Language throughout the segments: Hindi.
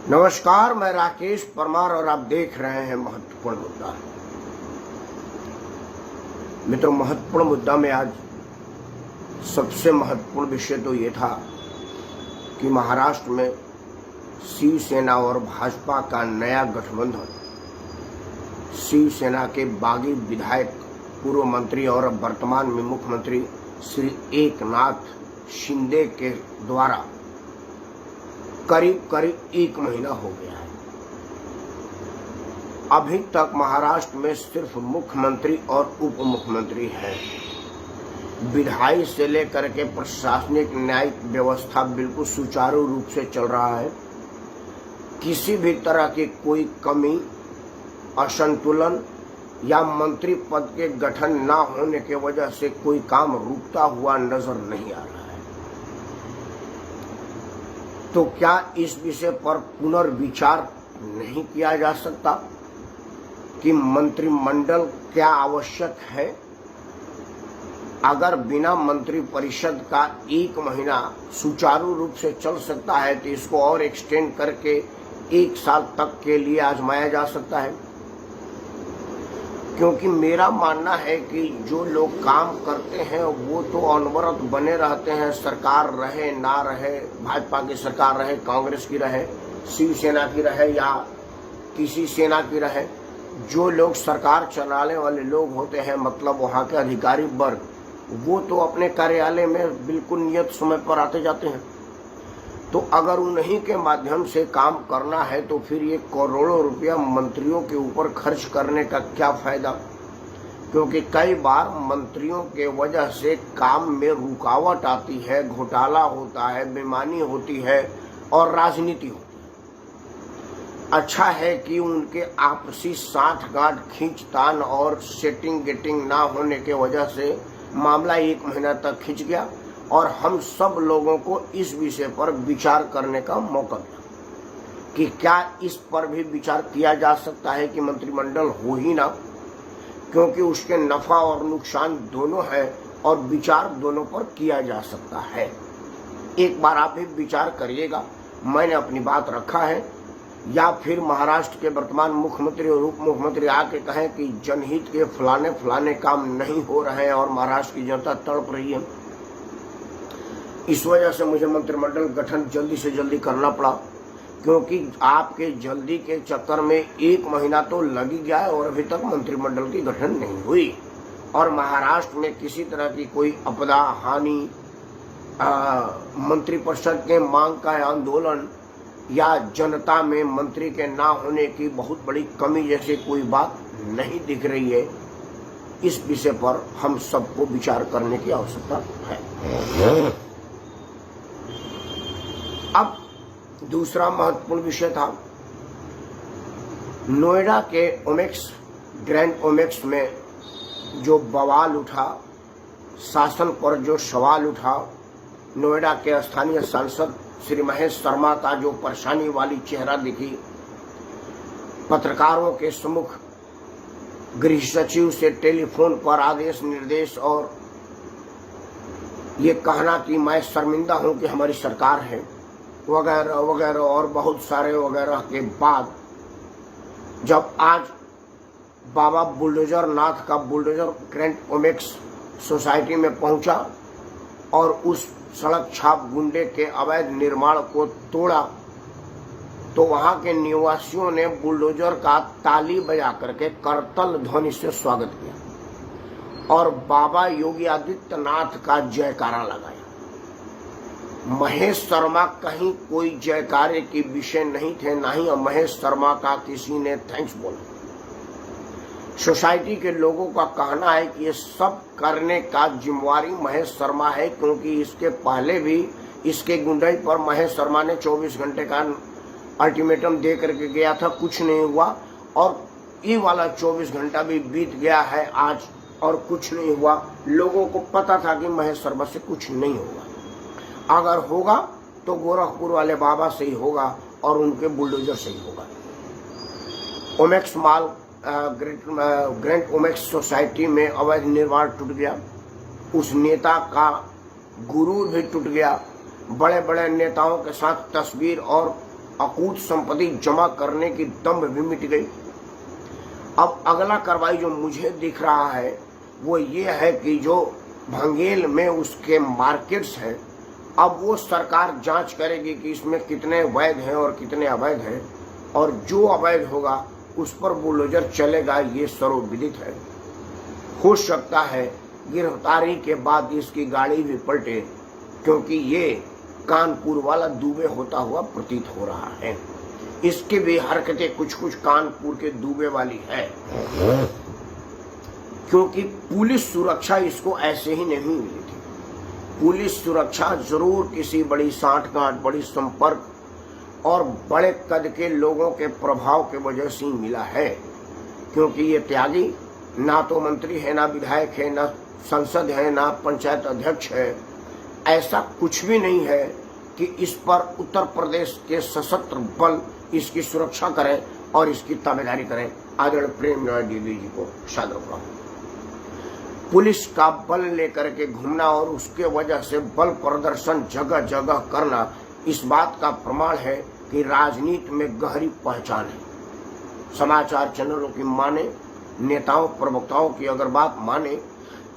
नमस्कार, मैं राकेश परमार और आप देख रहे हैं महत्वपूर्ण मुद्दा। मित्रों, महत्वपूर्ण मुद्दा में आज सबसे महत्वपूर्ण विषय तो ये था कि महाराष्ट्र में शिवसेना और भाजपा का नया गठबंधन, शिवसेना के बागी विधायक, पूर्व मंत्री और वर्तमान में मुख्यमंत्री श्री एकनाथ शिंदे के द्वारा करीब एक महीना हो गया है। अभी तक महाराष्ट्र में सिर्फ मुख्यमंत्री और उप मुख्यमंत्री है। विधायी से लेकर के प्रशासनिक न्यायिक व्यवस्था बिल्कुल सुचारू रूप से चल रहा है। किसी भी तरह की कोई कमी, असंतुलन या मंत्री पद के गठन न होने के वजह से कोई काम रुकता हुआ नजर नहीं आ रहा है। तो क्या इस विषय पर पुनर्विचार नहीं किया जा सकता कि मंत्रिमंडल क्या आवश्यक है? अगर बिना मंत्री परिषद का एक महीना सुचारू रूप से चल सकता है तो इसको और एक्सटेंड करके 1 साल तक के लिए आजमाया जा सकता है। क्योंकि मेरा मानना है कि जो लोग काम करते हैं वो तो अनवरत बने रहते हैं, सरकार रहे ना रहे, भाजपा की सरकार रहे, कांग्रेस की रहे, शिवसेना की रहे या किसी सेना की रहे, जो लोग सरकार चलाने वाले लोग होते हैं, मतलब वहाँ के अधिकारी वर्ग, वो तो अपने कार्यालय में बिल्कुल नियत समय पर आते जाते हैं। तो अगर उन्हीं के माध्यम से काम करना है तो फिर ये करोड़ों रुपया मंत्रियों के ऊपर खर्च करने का क्या फायदा? क्योंकि कई बार मंत्रियों के वजह से काम में रुकावट आती है, घोटाला होता है, बेईमानी होती है और राजनीति होती है। अच्छा है कि उनके आपसी साठगांठ, खींचतान और सेटिंग गेटिंग ना होने के वजह से मामला 1 महीना तक खिंच गया और हम सब लोगों को इस विषय पर विचार करने का मौका मिला कि क्या इस पर भी विचार किया जा सकता है कि मंत्रिमंडल हो ही ना, क्योंकि उसके नफा और नुकसान दोनों है और विचार दोनों पर किया जा सकता है। एक बार आप भी विचार करिएगा। मैंने अपनी बात रखा है, या फिर महाराष्ट्र के वर्तमान मुख्यमंत्री और उप मुख्यमंत्री आके कहें कि जनहित के फलाने काम नहीं हो रहे हैं और महाराष्ट्र की जनता तड़प रही है। इस वजह से मुझे मंत्रिमंडल गठन जल्दी से जल्दी करना पड़ा, क्योंकि आपके जल्दी के चक्कर में 1 महीना तो लग ही गया और अभी तक मंत्रिमंडल की गठन नहीं हुई और महाराष्ट्र में किसी तरह की कोई आपदा, हानि, मंत्रिपरिषद के मांग का आंदोलन या जनता में मंत्री के ना होने की बहुत बड़ी कमी जैसी कोई बात नहीं दिख रही है। इस विषय पर हम सबको विचार करने की आवश्यकता है। अब दूसरा महत्वपूर्ण विषय था नोएडा के ग्रैंड ओमेक्स में जो बवाल उठा, शासन पर जो सवाल उठा, नोएडा के स्थानीय सांसद श्री महेश शर्मा का जो परेशानी वाली चेहरा दिखी, पत्रकारों के सम्मुख गृह सचिव से टेलीफोन पर आदेश निर्देश और ये कहना कि मैं शर्मिंदा हूं कि हमारी सरकार है, वगैरह वगैरह और बहुत सारे वगैरह के बाद जब आज बाबा बुलडोजर नाथ का बुलडोजर ग्रैंड ओमेक्स सोसाइटी में पहुंचा और उस सड़क छाप गुंडे के अवैध निर्माण को तोड़ा, तो वहां के निवासियों ने बुलडोजर का ताली बजा करके करतल ध्वनि से स्वागत किया और बाबा योगी आदित्यनाथ का जयकारा लगाया। महेश शर्मा कहीं कोई जयकारे की विषय नहीं थे, ना ही महेश शर्मा का किसी ने थैंक्स बोला। सोसाइटी के लोगों का कहना है कि ये सब करने का जिम्मेवारी महेश शर्मा है, क्योंकि इसके पहले भी इसके गुंडाई पर महेश शर्मा ने 24 घंटे का अल्टीमेटम दे करके गया था, कुछ नहीं हुआ और ये वाला 24 घंटा भी बीत गया है आज और कुछ नहीं हुआ। लोगों को पता था कि महेश शर्मा से कुछ नहीं होगा, अगर होगा तो गोरखपुर वाले बाबा से ही होगा और उनके बुलडोजर से ही होगा। ओमेक्स माल ग्रैंड ओमेक्स सोसाइटी में अवैध निर्माण टूट गया, उस नेता का गुरूर भी टूट गया, बड़े बड़े नेताओं के साथ तस्वीर और अकूत संपत्ति जमा करने की दम्भ भी मिट गई। अब अगला कार्रवाई जो मुझे दिख रहा है वो ये है कि जो भंगेल में उसके मार्केट्स हैं, अब वो सरकार जांच करेगी कि इसमें कितने वैध हैं और कितने अवैध हैं, और जो अवैध होगा उस पर बुलडोजर चलेगा, ये सर्वविदित है। हो सकता है गिरफ्तारी के बाद इसकी गाड़ी भी पलटे, क्योंकि ये कानपुर वाला दुबे होता हुआ प्रतीत हो रहा है। इसकी भी हरकतें कुछ कुछ कानपुर के दुबे वाली है, क्योंकि पुलिस सुरक्षा इसको ऐसे ही नहीं मिली थी। पुलिस सुरक्षा जरूर किसी बड़ी सांठगांठ, बड़ी संपर्क और बड़े कद के लोगों के प्रभाव के वजह से मिला है, क्योंकि ये त्यागी ना तो मंत्री है, ना विधायक है, ना संसद है, ना पंचायत अध्यक्ष है। ऐसा कुछ भी नहीं है कि इस पर उत्तर प्रदेश के सशस्त्र बल इसकी सुरक्षा करें और इसकी ताबेदारी करें। आदरणीय प्रेम द्विवेदी जी को सादर प्रणाम। पुलिस का बल लेकर के घूमना और उसके वजह से बल प्रदर्शन जगह जगह करना इस बात का प्रमाण है कि राजनीति में गहरी पहचान है। समाचार चैनलों की माने, नेताओं प्रवक्ताओं की अगर बात माने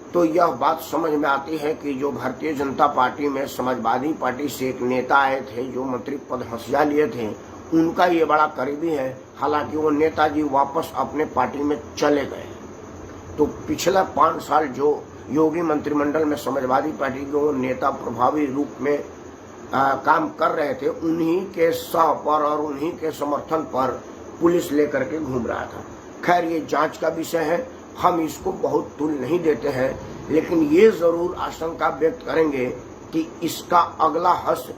तो यह बात समझ में आती है कि जो भारतीय जनता पार्टी में समाजवादी पार्टी से एक नेता आए थे, जो मंत्री पद हंसिया लिए थे, उनका ये बड़ा करीबी है। हालांकि वो नेताजी वापस अपने पार्टी में चले गए। तो पिछला 5 साल जो योगी मंत्रिमंडल में समाजवादी पार्टी के वो नेता प्रभावी रूप में काम कर रहे थे, उन्हीं के सह पर और उन्हीं के समर्थन पर पुलिस लेकर के घूम रहा था। खैर, ये जांच का विषय है, हम इसको बहुत तुल नहीं देते हैं, लेकिन ये जरूर आशंका व्यक्त करेंगे कि इसका अगला हश्र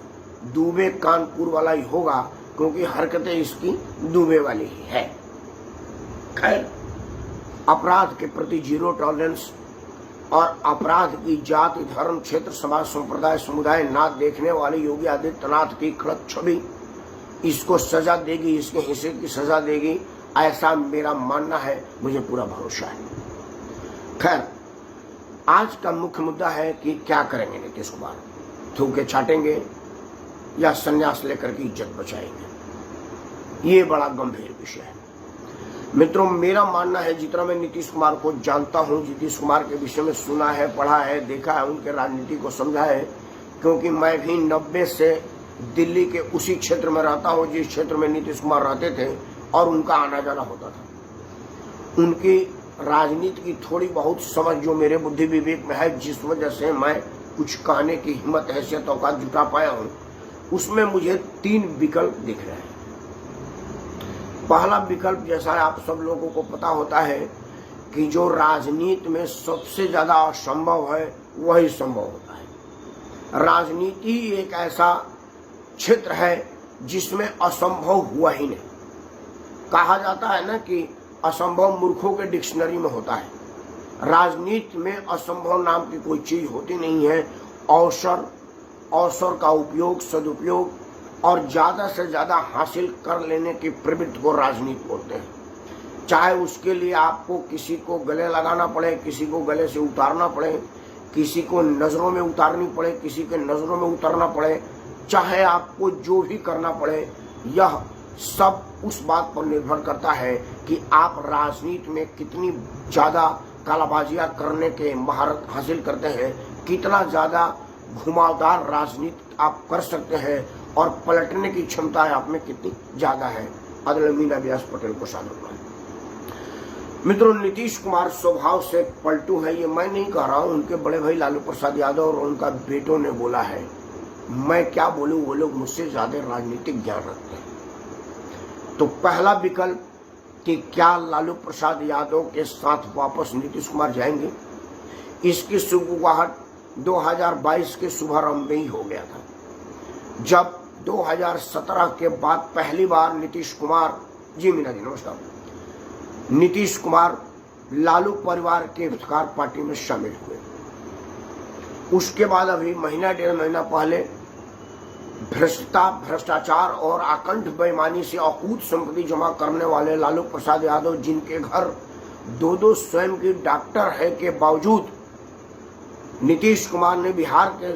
दुबे कानपुर वाला ही होगा, क्योंकि हरकतें इसकी दुबे वाली ही है। खैर, अपराध के प्रति जीरो टॉलरेंस और अपराध की जाति, धर्म, क्षेत्र, समाज, संप्रदाय, समुदाय ना देखने वाले योगी आदित्यनाथ की खड़क छवि इसको सजा देगी, इसके हिस्से की सजा देगी, ऐसा मेरा मानना है, मुझे पूरा भरोसा है। खैर, आज का मुख्य मुद्दा है कि क्या करेंगे नीतीश कुमार, थूके छाटेंगे या संन्यास लेकर के इज्जत बचाएंगे। ये बड़ा गंभीर विषय है मित्रों। मेरा मानना है, जितना मैं नीतीश कुमार को जानता हूं, नीतीश कुमार के विषय में सुना है, पढ़ा है, देखा है, उनके राजनीति को समझा है, क्योंकि मैं भी 90 से दिल्ली के उसी क्षेत्र में रहता हूं जिस क्षेत्र में नीतीश कुमार रहते थे, और उनका आना जाना होता था। उनकी राजनीति की थोड़ी बहुत समझ जो मेरे बुद्धि विवेक में है, जिस वजह से मैं कुछ कहने की हिम्मत, हैसियत, औकात जुटा पाया हूं, उसमें मुझे 3 विकल्प दिख रहे हैं। पहला विकल्प, जैसा आप सब लोगों को पता होता है कि जो राजनीति में सबसे ज्यादा असंभव है वही संभव होता है। राजनीति एक ऐसा क्षेत्र है जिसमें असंभव हुआ ही नहीं। कहा जाता है ना कि असंभव मूर्खों के डिक्शनरी में होता है। राजनीति में असंभव नाम की कोई चीज होती नहीं है। अवसर का उपयोग, सदुपयोग और ज्यादा से ज्यादा हासिल कर लेने की प्रवृत्ति को राजनीति बोलते हैं। चाहे उसके लिए आपको किसी को गले लगाना पड़े, किसी को गले से उतारना पड़े, किसी को नजरों में उतारनी पड़े, किसी के नजरों में उतरना पड़े, चाहे आपको जो भी करना पड़े, यह सब उस बात पर निर्भर करता है कि आप राजनीति में कितनी ज्यादा कालाबाजियां करने के महारत हासिल करते हैं, कितना ज्यादा घुमावदार राजनीति आप कर सकते हैं और पलटने की क्षमता आप में कितनी ज्यादा है। आदरणीय मीना व्यास पटेल को सादर प्रणाम। मित्रों, नीतीश कुमार स्वभाव से पलटू है, ये मैं नहीं कह रहा हूं, उनके बड़े भाई लालू प्रसाद यादव और उनका बेटों ने बोला है। मैं क्या बोलूं, वो लोग मुझसे ज्यादा राजनीतिक ज्ञान रखते हैं। तो पहला विकल्प कि क्या लालू प्रसाद यादव के साथ वापस नीतीश कुमार जाएंगे, इसकी शुरुआत 2022 के शुभारंभ में ही हो गया था, जब 2017 के बाद पहली बार नीतीश कुमार, जी मीना जी नमस्कार, नीतीश कुमार लालू परिवार के इफ्तिखार पार्टी में शामिल हुए। उसके बाद अभी महीना 1.5 महीना पहले भ्रष्टाचार और आकंठ बेईमानी से अकूत संपत्ति जमा करने वाले लालू प्रसाद यादव, जिनके घर 2 स्वयं की डॉक्टर है के बावजूद नीतीश कुमार ने बिहार के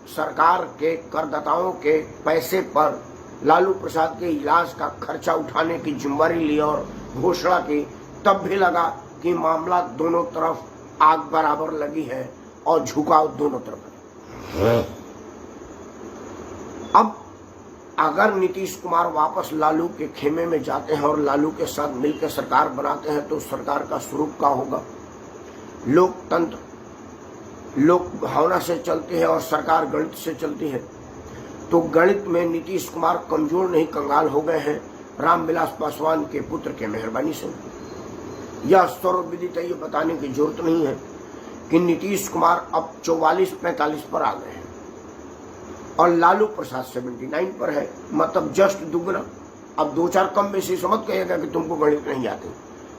सरकार के करदाताओं के पैसे पर लालू प्रसाद के इलाज का खर्चा उठाने की जिम्मेदारी ली और घोषणा की, तब भी लगा कि मामला दोनों तरफ आग बराबर लगी है और झुकाव दोनों तरफ है। अब अगर नीतीश कुमार वापस लालू के खेमे में जाते हैं और लालू के साथ मिलकर सरकार बनाते हैं तो सरकार का स्वरूप क्या होगा? लोकतंत्र लोक भावना से चलती है और सरकार गणित से चलती है। तो गणित में नीतीश कुमार कमजोर नहीं कंगाल हो गए हैं रामविलास पासवान के पुत्र के मेहरबानी से। यह सर्वविदित ये बताने की जरूरत नहीं है कि नीतीश कुमार अब 44-45 पर आ गए हैं और लालू प्रसाद 79 पर है, मतलब जस्ट दुगना। अब 2-4 कम बेसी समझ कहिएगा कि तुमको गणित नहीं आती।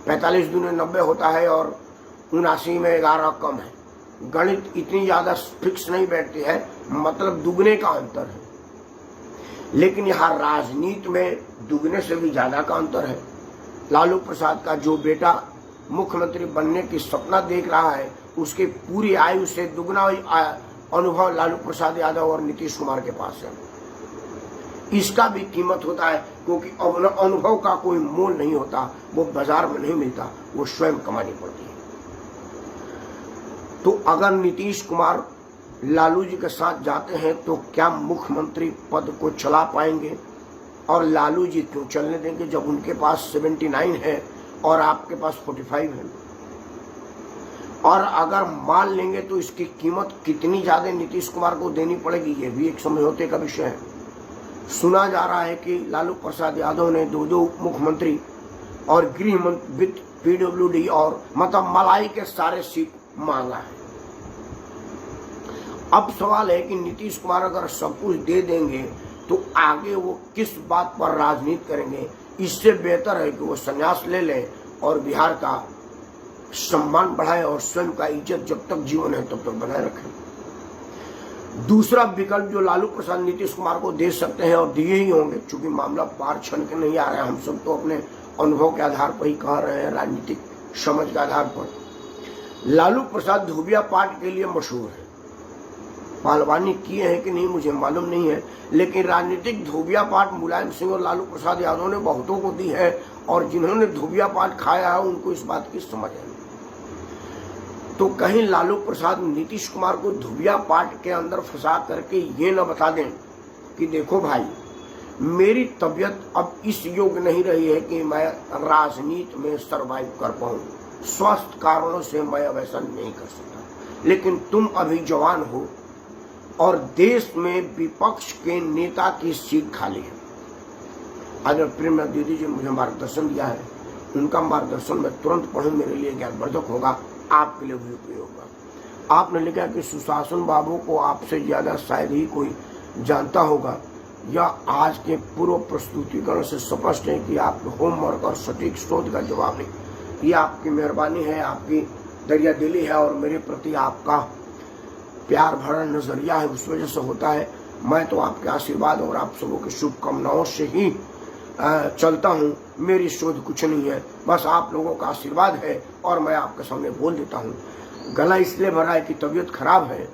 45 दूने 90 होता है और 79 में 11 कम है। गणित इतनी ज्यादा फिक्स नहीं बैठती है, मतलब दुगने का अंतर है। लेकिन यहाँ राजनीति में दुगने से भी ज्यादा का अंतर है। लालू प्रसाद का जो बेटा मुख्यमंत्री बनने की सपना देख रहा है, उसकी पूरी आयु से दुगना अनुभव लालू प्रसाद यादव और नीतीश कुमार के पास है। इसका भी कीमत होता है, क्योंकि अनुभव का कोई मोल नहीं होता, वो बाजार में नहीं मिलता, वो स्वयं कमानी पड़ती है। तो अगर नीतीश कुमार लालू जी के साथ जाते हैं तो क्या मुख्यमंत्री पद को चला पाएंगे? और लालू जी क्यों चलने देंगे जब उनके पास 79 है और आपके पास 45 है? और अगर मान लेंगे तो इसकी कीमत कितनी ज्यादा नीतीश कुमार को देनी पड़ेगी, ये भी एक समझौते का विषय है। सुना जा रहा है कि लालू प्रसाद यादव ने 2 उप मुख्यमंत्री और गृह मंत्री वित्त PWD और मतलब मलाई के सारे सीट मांगा है। अब सवाल है कि नीतीश कुमार अगर सब कुछ दे देंगे तो आगे वो किस बात पर राजनीति करेंगे? इससे बेहतर है कि वो संन्यास ले लें और बिहार का सम्मान बढ़ाए और स्वयं का इज्जत जब तक जीवन है तब तक बनाए रखें। दूसरा विकल्प जो लालू प्रसाद नीतीश कुमार को दे सकते हैं और दिए ही होंगे, चूंकि मामला पार छन के नहीं आ रहा है, हम सब तो अपने अनुभव के आधार पर ही कह रहे हैं, राजनीतिक समझ के आधार पर। लालू प्रसाद धोबिया पार्ट के लिए मशहूर है। पहलवानी किए हैं कि नहीं मुझे मालूम नहीं है, लेकिन राजनीतिक धोबिया पाट मुलायम सिंह और लालू प्रसाद यादव ने बहुतों को दी है और जिन्होंने धोबिया पाट खाया है उनको इस बात की समझ है। तो कहीं लालू प्रसाद नीतीश कुमार को धोबिया पाट के अंदर फंसा करके ये न बता दें कि देखो भाई, मेरी तबीयत अब इस योग्य नहीं रही है कि मैं राजनीति में सरवाइव कर पाऊं, स्वास्थ्य कारणों से मैं अब ऐसा नहीं कर सकता, लेकिन तुम अभी जवान हो और देश में विपक्ष के नेता की सीट खाली है। अगर प्रेम दीदी जी मुझे मार्गदर्शन दिया है, उनका मार्गदर्शन मैं तुरंत पढ़ूं, मेरे लिए ज्ञानवर्धक होगा, आपके लिए भी उपयोग होगा। आपने लिखा कि सुशासन बाबू को आपसे ज्यादा शायद ही कोई जानता होगा। यह आज के पूर्व प्रस्तुतिकरण से स्पष्ट है कि आप होमवर्क और सटीक शोध का जवाब है। ये आपकी मेहरबानी है, आपकी दरिया दिली है और मेरे प्रति आपका प्यार भरा नजरिया है, उस वजह से होता है। मैं तो आपके आशीर्वाद और आप सबों की शुभकामनाओं से ही चलता हूँ। मेरी शोध कुछ नहीं है, बस आप लोगों का आशीर्वाद है और मैं आपके सामने बोल देता हूँ। गला इसलिए भरा है कि तबीयत खराब है,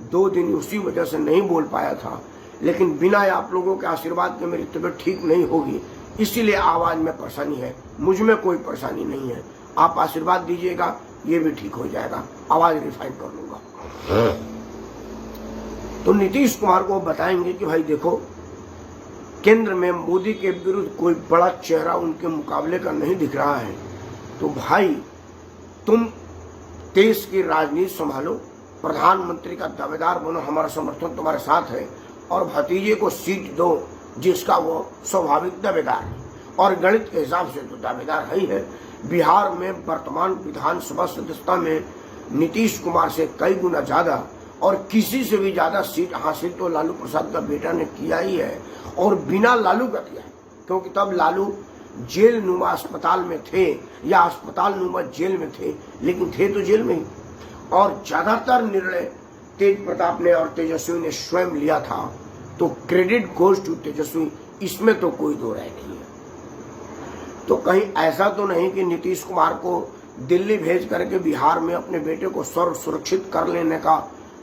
2 दिन उसी वजह से नहीं बोल पाया था, लेकिन बिना आप लोगों के आशीर्वाद के मेरी तबीयत ठीक नहीं होगी, इसीलिए आवाज में परेशानी है। मुझ में कोई परेशानी नहीं है, आप आशीर्वाद दीजिएगा, ये भी ठीक हो जाएगा, आवाज रिफाइन कर लूंगा। तो नीतीश कुमार को बताएंगे कि भाई देखो, केंद्र में मोदी के विरुद्ध कोई बड़ा चेहरा उनके मुकाबले का नहीं दिख रहा है, तो भाई तुम देश की राजनीति संभालो, प्रधानमंत्री का दावेदार बनो, हमारा समर्थन तुम्हारे साथ है और भतीजे को सीट दो जिसका वो स्वाभाविक दावेदार है और गणित के हिसाब से तो दावेदार है ही है। बिहार में वर्तमान विधानसभा सदस्यता में नीतीश कुमार से कई गुना ज्यादा और किसी से भी ज्यादा सीट हासिल तो लालू प्रसाद का बेटा ने किया ही है और बिना लालू का किया है, क्योंकि तब लालू जेल नुमा अस्पताल में थे या अस्पताल नुमा जेल में थे, लेकिन थे तो जेल में ही। और ज्यादातर निर्णय तेज प्रताप ने और तेजस्वी ने स्वयं लिया था, तो क्रेडिट गोज टू तेजस्वी, इसमें तो कोई दो राय नहीं है। तो कहीं ऐसा तो नहीं कि नीतीश कुमार को दिल्ली भेज करके बिहार में अपने बेटे को सर्व सुरक्षित कर लेने का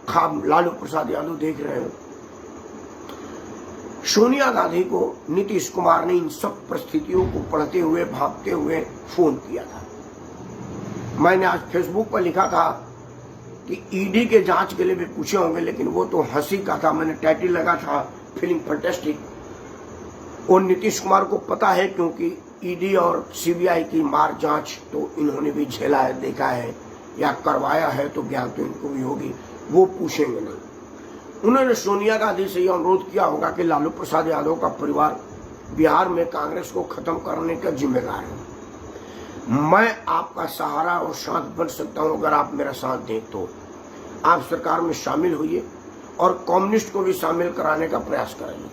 खाब लालू प्रसाद यादव देख रहे हो। सोनिया गांधी को नीतीश कुमार ने इन सब परिस्थितियों को पढ़ते हुए भांपते हुए फोन किया था। मैंने आज फेसबुक पर लिखा था कि ईडी के जांच के लिए भी पूछे होंगे, लेकिन वो तो हंसी का था। मैंने टाइटल लगा था फीलिंग फैंटास्टिक। और नीतीश कुमार को पता है, क्योंकि ईडी और सीबीआई की मार जांच तो इन्होंने भी झेला है, देखा है या करवाया है, तो ज्ञान तो इनको भी होगी, वो पूछेंगे नहीं। उन्होंने सोनिया गांधी से यह अनुरोध किया होगा कि लालू प्रसाद यादव का परिवार बिहार में कांग्रेस को खत्म करने का जिम्मेदार है। मैं आपका सहारा और साथ बन सकता हूं अगर आप मेरा साथ दें तो। आप सरकार में शामिल होइए और कम्युनिस्ट को भी शामिल कराने का प्रयास करेंगे,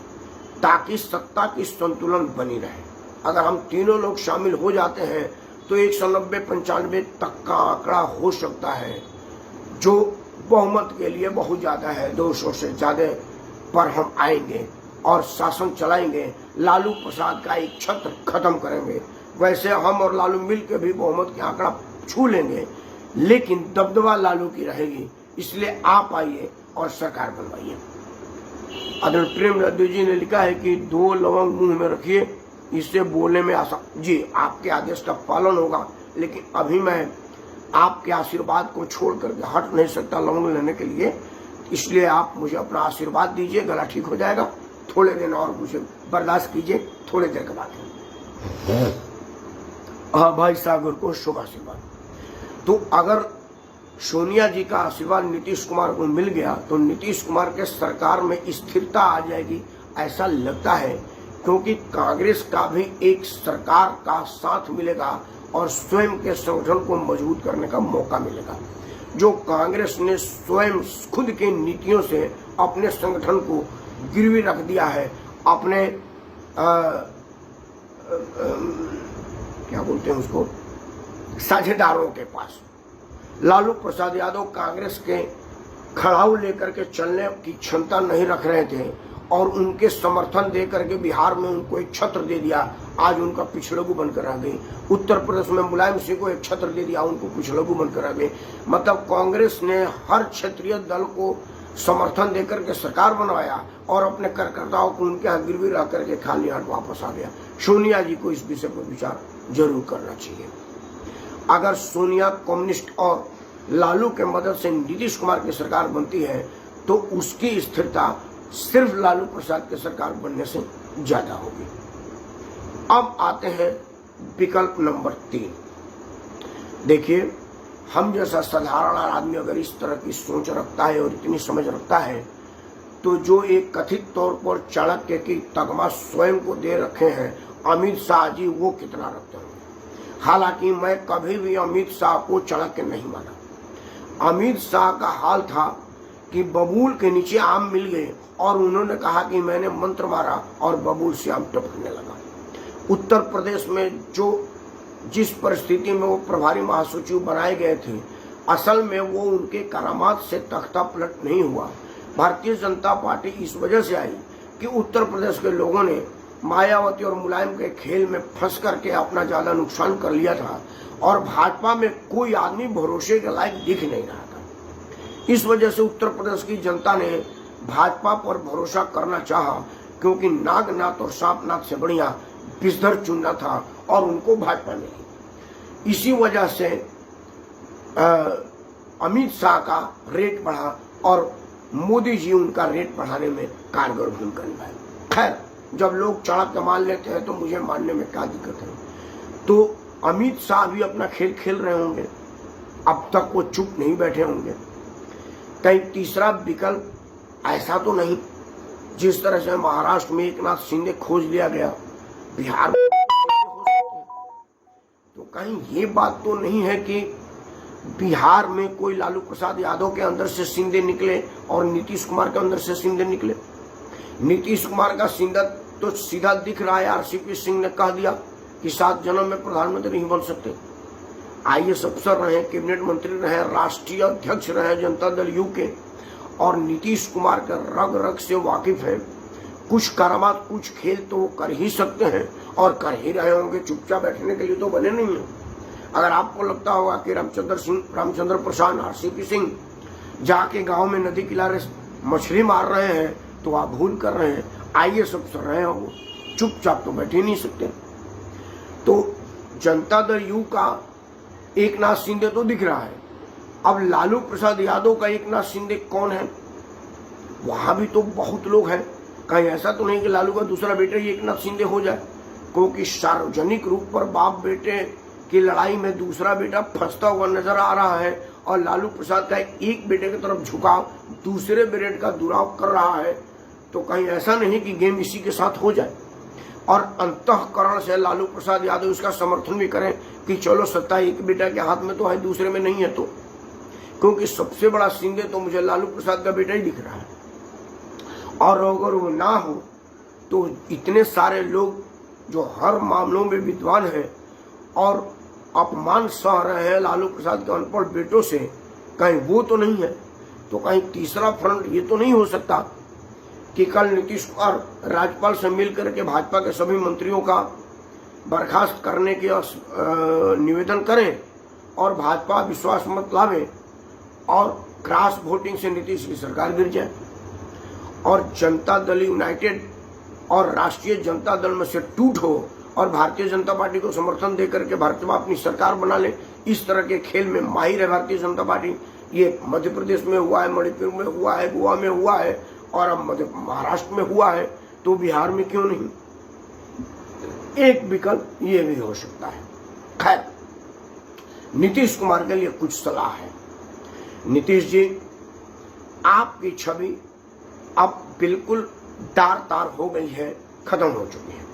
ताकि सत्ता की संतुलन बनी रहे। अगर हम तीनों लोग शामिल हो जाते हैं तो 190-95 तक का आंकड़ा हो सकता है, जो बहुमत के लिए बहुत ज्यादा है। 200 से ज्यादा पर हम आएंगे और शासन चलाएंगे। लालू प्रसाद का एक छत्र खत्म करेंगे। वैसे हम और लालू मिल के भी बहुमत का आंकड़ा छू लेंगे, लेकिन दबदबा लालू की रहेगी। इसलिए आप आइए और सरकार बनवाइए। आदरणीय प्रेम नड्डा जी ने लिखा है कि 2 लवंग मुंह में रखिए, इससे बोलने में आसान। जी, आपके आदेश का पालन होगा, लेकिन अभी मैं आपके आशीर्वाद को छोड़ करके हट नहीं सकता लवंग लेने के लिए। इसलिए आप मुझे अपना आशीर्वाद दीजिए, गला ठीक हो जाएगा। थोड़े दिन और मुझे बर्दाश्त कीजिए, थोड़े देर के बाद। हाँ भाई सागर को शुभ आशीर्वाद। तो अगर सोनिया जी का आशीर्वाद नीतीश कुमार को मिल गया तो नीतीश कुमार के सरकार में स्थिरता आ जाएगी, ऐसा लगता है। क्योंकि कांग्रेस का भी एक सरकार का साथ मिलेगा और स्वयं के संगठन को मजबूत करने का मौका मिलेगा। जो कांग्रेस ने स्वयं खुद के नीतियों से अपने संगठन को गिरवी रख दिया है, अपने क्या बोलते हैं उसको, साझेदारों के पास। लालू प्रसाद यादव कांग्रेस के खड़ाऊ लेकर के चलने की क्षमता नहीं रख रहे थे और उनके समर्थन दे करके बिहार में उनको एक छत्र दे दिया। आज उनका पिछड़गू बनकर आ गई। उत्तर प्रदेश में मुलायम सिंह को एक छत्र दे दिया, उनको पिछड़गू बनकर आ गए। मतलब कांग्रेस ने हर क्षेत्रीय दल को समर्थन देकर के सरकार बनवाया और अपने कार्यकर्ताओं को उनके यहाँ गिरवी रह करके खाली हाथ वापस आ गया। सोनिया जी को इस विषय पर विचार जरूर करना चाहिए। अगर सोनिया कम्युनिस्ट और लालू के मदद से नीतीश कुमार की सरकार बनती है तो उसकी स्थिरता सिर्फ लालू प्रसाद की सरकार बनने से ज्यादा होगी। अब आते हैं विकल्प नंबर 3। देखिए, हम जैसा साधारण आदमी अगर इस तरह की सोच रखता है और इतनी समझ रखता है, तो जो एक कथित तौर पर चाणक्य की तगमा स्वयं को दे रखे हैं अमित शाह जी, वो कितना रखते होंगे। हालांकि मैं कभी भी अमित शाह को चाणक्य नहीं माना। अमित शाह का हाल था कि बबूल के नीचे आम मिल गए और उन्होंने कहा कि मैंने मंत्र मारा और बबूल से आम टपकने लगा। उत्तर प्रदेश में जिस परिस्थिति में वो प्रभारी महासचिव बनाए गए थे, असल में वो उनके करामात से तख्ता पलट नहीं हुआ। भारतीय जनता पार्टी इस वजह से आई कि उत्तर प्रदेश के लोगों ने मायावती और मुलायम के खेल में फंस करके अपना ज्यादा नुकसान कर लिया था और भाजपा में कोई आदमी भरोसे के लायक दिख नहीं रहा था। इस वजह से उत्तर प्रदेश की जनता ने भाजपा पर भरोसा करना चाहा, क्योंकि नागनाथ और सांपनाथ से बढ़िया विषधर चुनना था और उनको भाजपा मिली। इसी वजह से अमित शाह का रेट बढ़ा और मोदी जी उनका रेट बढ़ाने में कारगर भूमिका निभाई। खैर, जब लोग चाणक्य मान लेते हैं तो मुझे मानने में क्या दिक्कत है। तो अमित शाह भी अपना खेल खेल रहे होंगे, अब तक वो चुप नहीं बैठे होंगे। कहीं तीसरा विकल्प ऐसा तो नहीं, जिस तरह से महाराष्ट्र में एकनाथ शिंदे खोज लिया गया, बिहार में तो कहीं ये बात तो नहीं है कि बिहार में कोई लालू प्रसाद यादव के अंदर से शिंदे निकले और नीतीश कुमार के अंदर से शिंदे निकले। नीतीश कुमार का शिंदे तो सीधा दिख रहा है। आरसीपी सिंह ने कह दिया कि 7 जन्म में प्रधानमंत्री नहीं बन सकते। आईएएस अफसर रहे, कैबिनेट मंत्री रहे, राष्ट्रीय अध्यक्ष रहे जनता दल यू के, और नीतीश कुमार के रग रग से वाकिफ है। कुछ करामात, कुछ खेल तो वो कर ही सकते हैं और कर ही रहे होंगे। चुपचाप बैठने के लिए तो बने नहीं है। अगर आपको लगता होगा कि रामचंद्र प्रसाद, आरसीपी सिंह जाके गांव में नदी किनारे मछली मार रहे हैं, तो आप भूल कर रहे हैं। IAS अफसर रहे हैं, वो चुपचाप तो बैठे नहीं सकते। तो जनता दल यू का एकनाथ शिंदे तो दिख रहा है, अब लालू प्रसाद यादव का एकनाथ शिंदे कौन है? वहां भी तो बहुत लोग हैं। कहीं ऐसा तो नहीं कि लालू का दूसरा बेटा ही एकनाथ शिंदे हो जाए, क्योंकि सार्वजनिक रूप पर बाप बेटे की लड़ाई में दूसरा बेटा फंसता हुआ नजर आ रहा है और लालू प्रसाद का एक बेटे की तरफ झुकाव दूसरे बेटे का दुराव कर रहा है। तो कहीं ऐसा नहीं कि गेम इसी के साथ हो जाए और अंतःकरण से लालू प्रसाद यादव इसका समर्थन भी करें कि चलो सत्ता एक बेटा के हाथ में तो है, दूसरे में नहीं है। तो क्योंकि सबसे बड़ा शिंदे तो मुझे लालू प्रसाद का बेटा ही दिख रहा है, और अगर वो ना हो तो इतने सारे लोग जो हर मामलों में विद्वान हैं और अपमान सह रहे हैं लालू प्रसाद के अनपढ़ बेटों से, कहीं वो तो नहीं है? तो कहीं तीसरा फ्रंट ये तो नहीं हो सकता कि कल नीतीश कुमार राज्यपाल से मिलकर के भाजपा के सभी मंत्रियों का बर्खास्त करने के निवेदन करें और भाजपा विश्वास मत लावे और क्रॉस वोटिंग से नीतीश की सरकार गिर जाए और जनता दल यूनाइटेड और राष्ट्रीय जनता दल में से टूट हो और भारतीय जनता पार्टी को समर्थन देकर के भाजपा अपनी सरकार बना ले। इस तरह के खेल में माहिर है भारतीय जनता पार्टी। ये मध्य प्रदेश में हुआ है, मणिपुर में हुआ है, गोवा में हुआ है और अब महाराष्ट्र में हुआ है, तो बिहार में क्यों नहीं? एक विकल्प ये भी हो सकता है। खैर, नीतीश कुमार के लिए कुछ सलाह है। नीतीश जी, आपकी छवि अब बिल्कुल तार तार हो गई है, खत्म हो चुकी है।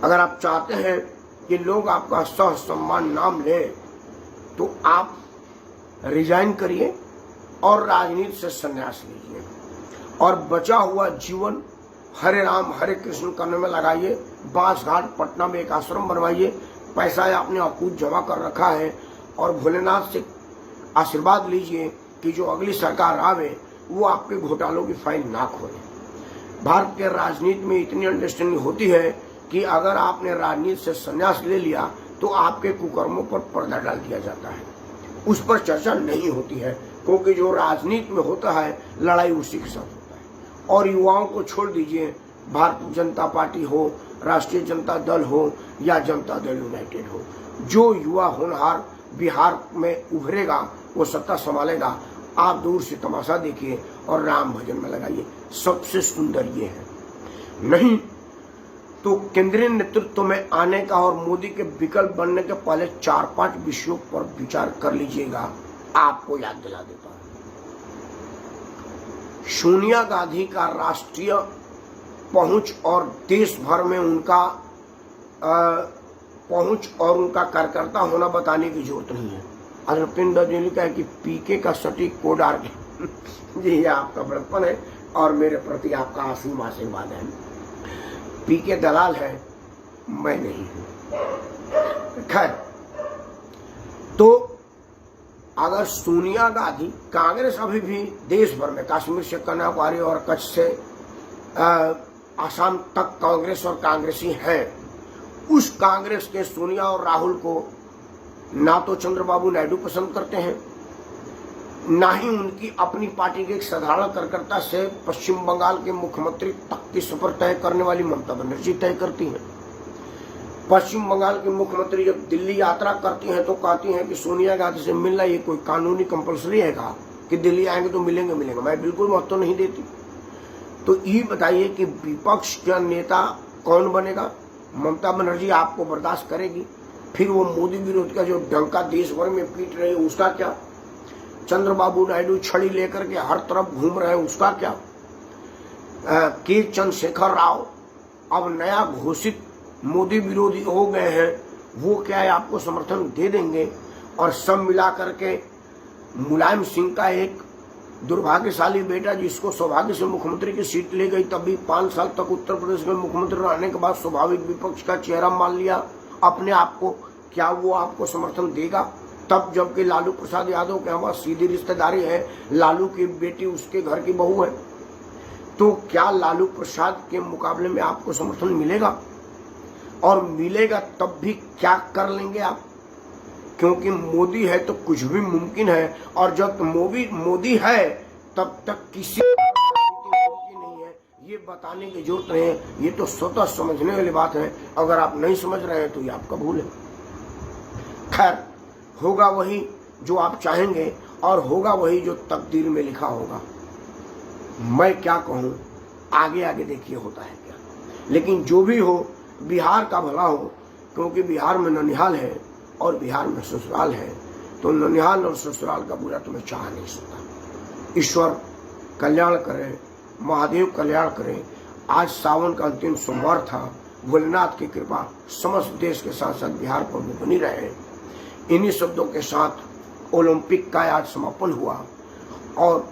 अगर आप चाहते हैं कि लोग आपका सह सम्मान नाम ले तो आप रिजाइन करिए और राजनीति से संन्यास लीजिए और बचा हुआ जीवन हरे राम हरे कृष्ण करने में लगाइए। बांसघाट पटना में एक आश्रम बनवाइए, पैसा आपने अकूत जमा कर रखा है और भोलेनाथ से आशीर्वाद लीजिए कि जो अगली सरकार आवे वो आपके घोटालों की फाइल ना खोले। भारत के राजनीति में इतनी अंडरस्टैंडिंग होती है कि अगर आपने राजनीति से संन्यास ले लिया तो आपके कुकर्मों पर पर्दा डाल दिया जाता है, उस पर चर्चा नहीं होती है, क्योंकि जो राजनीति में होता है लड़ाई उसी के साथ होता है। और युवाओं को छोड़ दीजिए, भारतीय जनता पार्टी हो, राष्ट्रीय जनता दल हो या जनता दल यूनाइटेड हो, जो युवा होनहार बिहार में उभरेगा वो सत्ता संभालेगा। आप दूर से तमाशा देखिए और राम भजन में लगाइए, सबसे सुंदर ये है। नहीं तो केंद्रीय नेतृत्व में आने का और मोदी के विकल्प बनने के पहले 4-5 विषयों पर विचार कर लीजिएगा। आपको याद दिला देता हूं, सोनिया गांधी का राष्ट्रीय पहुंच और देश भर में उनका पहुंच और उनका कार्यकर्ता होना बताने की जरूरत नहीं है। अरविंद जी ने कहा कि पीके का सटीक कोड आर जी, ये आपका बड़प्पन है और मेरे प्रति आपका असीम आशीर्वाद है। पीके दलाल है, मैं नहीं हूं। खैर, तो अगर सोनिया गांधी, कांग्रेस अभी भी देश भर में कश्मीर से कन्याकुमारी और कच्छ से आसाम तक कांग्रेस और कांग्रेसी हैं, उस कांग्रेस के सोनिया और राहुल को ना तो चंद्रबाबू नायडू पसंद करते हैं, ना ही उनकी अपनी पार्टी के एक साधारण कार्यकर्ता से पश्चिम बंगाल के मुख्यमंत्री तक की सफर तय करने वाली ममता बनर्जी तय करती हैं। पश्चिम बंगाल के मुख्यमंत्री जब दिल्ली यात्रा करती हैं तो कहती हैं कि सोनिया गांधी से मिलना ये कोई कानूनी कंपलसरी है का कि दिल्ली आएंगे तो मिलेंगे। मैं बिल्कुल महत्व नहीं देती। तो ये बताइए कि विपक्ष का नेता कौन बनेगा? ममता बनर्जी आपको बर्दाश्त करेगी? फिर वो मोदी विरोध का जो डंका देश भर में पीट रहे हैं उसका क्या? चंद्रबाबू नायडू छड़ी लेकर के हर तरफ घूम रहे हैं उसका क्या? के चंद्रशेखर राव अब नया घोषित मोदी विरोधी हो गए हैं, वो क्या है आपको समर्थन दे देंगे? और सब मिला करके मुलायम सिंह का एक दुर्भाग्यशाली बेटा जिसको सौभाग्य से मुख्यमंत्री की सीट ले गई, तभी 5 साल तक उत्तर प्रदेश में मुख्यमंत्री रहने के बाद स्वाभाविक विपक्ष का चेहरा मान लिया अपने आप को, क्या वो आपको समर्थन देगा? तब जबकि लालू प्रसाद यादव के हमारा सीधी रिश्तेदारी है, लालू की बेटी उसके घर की बहू है, तो क्या लालू प्रसाद के मुकाबले में आपको समर्थन मिलेगा? और मिलेगा तब भी क्या कर लेंगे आप? क्योंकि मोदी है तो कुछ भी मुमकिन है, और जब मोदी है तब तक किसी मुमकिन नहीं है, ये बताने की जरूरत नहीं है, ये तो स्वतः समझने वाली बात है। अगर आप नहीं समझ रहे हैं तो ये आपका भूल है। खैर, होगा वही जो आप चाहेंगे और होगा वही जो तकदीर में लिखा होगा। मैं क्या कहूँ, आगे आगे देखिए होता है क्या। लेकिन जो भी हो, बिहार का भला हो, क्योंकि बिहार में ननिहाल है और बिहार में ससुराल है, तो ननिहाल और ससुराल का बुरा तो मैं चाह नहीं सकता। ईश्वर कल्याण करे, महादेव कल्याण करे। आज सावन का अंतिम सोमवार था। भोलेनाथ की कृपा समस्त देश के साथ साथ बिहार पर भी बनी रहे। इन्हीं शब्दों के साथ ओलंपिक का आज समापन हुआ और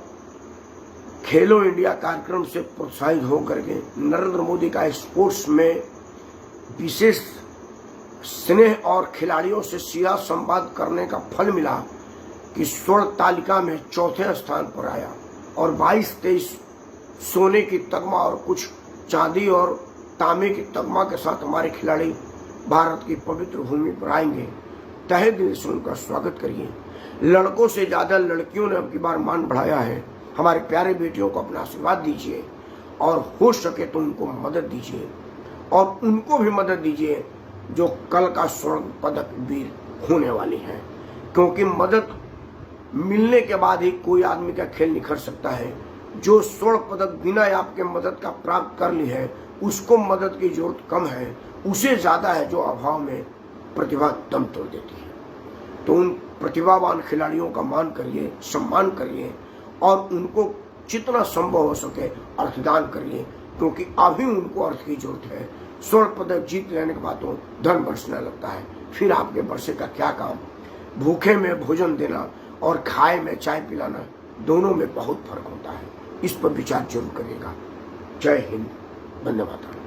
खेलो इंडिया कार्यक्रम से प्रोत्साहित होकर के नरेंद्र मोदी का स्पोर्ट्स में विशेष स्नेह और खिलाड़ियों से सीधा संवाद करने का फल मिला कि स्वर्ण तालिका में चौथे स्थान पर आया और 22-23 सोने की तगमा और कुछ चांदी और तांबे की तगमा के साथ हमारे खिलाड़ी भारत की पवित्र भूमि पर आएंगे। तहे दिल से उनका स्वागत करिए। लड़कों से ज्यादा लड़कियों ने अब की बार मान बढ़ाया है। हमारे प्यारे बेटियों को अपना आशीर्वाद दीजिए और हो सके तो उनको मदद दीजिए और उनको भी मदद दीजिए जो कल का स्वर्ण पदक वीर होने वाली है, क्योंकि मदद मिलने के बाद ही कोई आदमी का खेल निखर सकता है। जो स्वर्ण पदक बिना आपके मदद का प्राप्त कर ली है, उसको मदद की जरूरत कम है, उसे ज्यादा है जो अभाव में प्रतिभा दम तोड़ देती है। तो उन प्रतिभावान खिलाड़ियों का मान करिए, सम्मान करिए और उनको जितना संभव हो सके अर्थदान करिए, क्योंकि अभी उनको अर्थ की जरूरत है। स्वर्ण पदक जीत लेने के बाद तो धन बरसने लगता है, फिर आपके बरसे का क्या काम। भूखे में भोजन देना और खाए में चाय पिलाना, दोनों में बहुत फर्क होता है। इस पर विचार जरूर करिएगा। जय हिंद, वंदे मातरम।